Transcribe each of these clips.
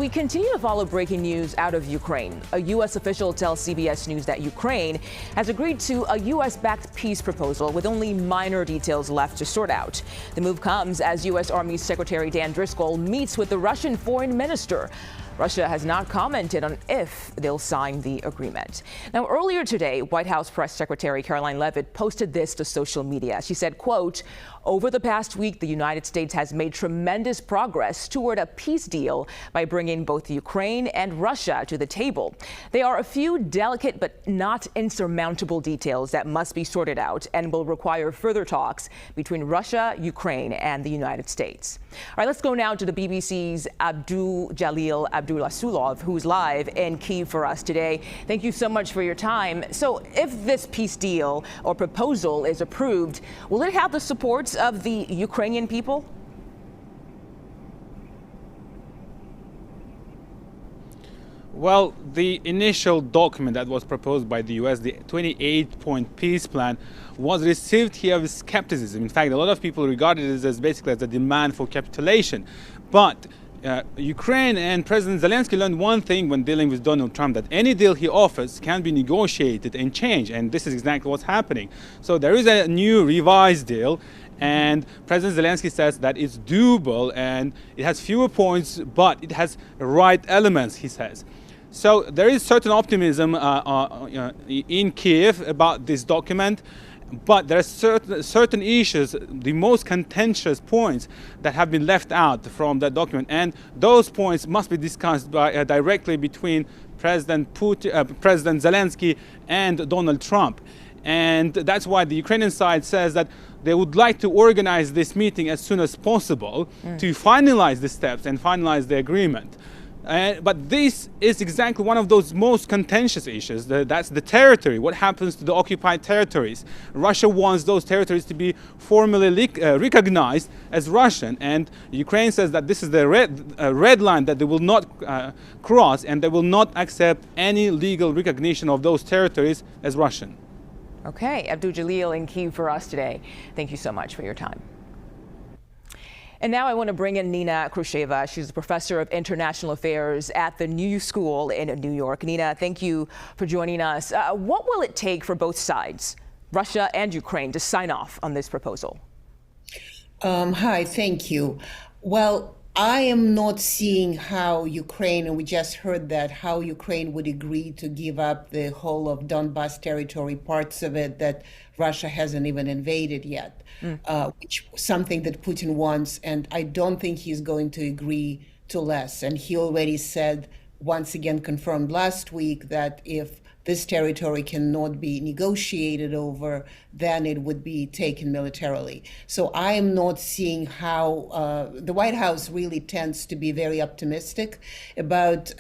We continue to follow breaking news out of Ukraine. A U.S. official tells CBS News that Ukraine has agreed to a U.S.-backed peace proposal with only minor details left to sort out. The move comes as U.S. Army Secretary Dan Driscoll meets with the Russian foreign minister. Russia has not commented on if they'll sign the agreement. Now, earlier today, White House Press Secretary Caroline Leavitt posted this to social media. She said, quote, "Over the past week, the United States has made tremendous progress toward a peace deal by bringing both Ukraine and Russia to the table. There are a few delicate but not insurmountable details that must be sorted out and will require further talks between Russia, Ukraine, and the United States." All right, let's go now to the BBC's Abdujalil Abdurasulov, who's live in Kyiv for us today. Thank you so much for your time. So if this peace deal or proposal is approved, will it have the support of the Ukrainian people? Well, the initial document that was proposed by the US, the 28-point peace plan, was received here with skepticism. In fact, a lot of people regarded it as basically as a demand for capitulation. But Ukraine and President Zelensky learned one thing when dealing with Donald Trump, that any deal he offers can be negotiated and changed. And this is exactly what's happening. So there is a new revised deal. And President Zelensky says that it's doable and it has fewer points, but it has right elements, he says. So there is certain optimism in Kiev about this document, but there are certain issues, the most contentious points that have been left out from that document. And those points must be discussed directly between President Zelensky and Donald Trump. And that's why the Ukrainian side says that they would like to organize this meeting as soon as possible to finalize the steps and finalize the agreement. But this is exactly one of those most contentious issues. That's the territory. What happens to the occupied territories? Russia wants those territories to be formally recognized as Russian. And Ukraine says that this is the red line that they will not cross, and they will not accept any legal recognition of those territories as Russian. Okay, Abdujalil in Kyiv for us today. Thank you so much for your time. And now I want to bring in Nina Khruscheva. She's a professor of international affairs at the New School in New York. Nina, thank you for joining us. What will it take for both sides, Russia and Ukraine, to sign off on this proposal? Hi, thank you. Well, I am not seeing how Ukraine, and we just heard that, how Ukraine would agree to give up the whole of Donbas territory, parts of it that Russia hasn't even invaded yet, which something that Putin wants. And I don't think he's going to agree to less. And he already said, once again confirmed last week, that if this territory cannot be negotiated over, then it would be taken militarily. So I am not seeing how the White House really tends to be very optimistic about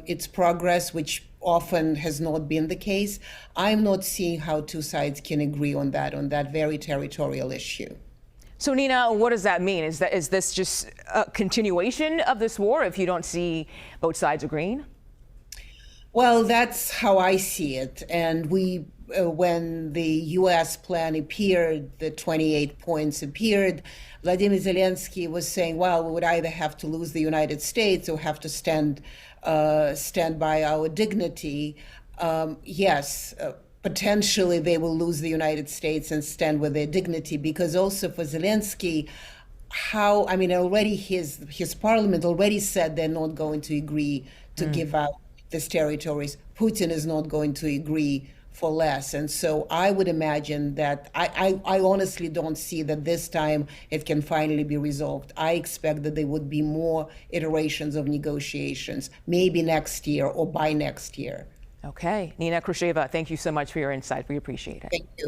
its progress, which often has not been the case. I'm not seeing how two sides can agree on that very territorial issue. So, Nina, what does that mean? Is this just a continuation of this war if you don't see both sides agreeing? Well, that's how I see it. And when the U.S. plan appeared, the 28 points appeared, Vladimir Zelensky was saying, well, we would either have to lose the United States or have to stand by our dignity. Yes, potentially they will lose the United States and stand with their dignity, because also for Zelensky, already his parliament already said they're not going to agree to give out these territories. Putin is not going to agree for less. And so I would imagine that I honestly don't see that this time it can finally be resolved. I expect that there would be more iterations of negotiations, maybe next year or by next year. Okay. Nina Khruscheva, thank you so much for your insight. We appreciate it. Thank you.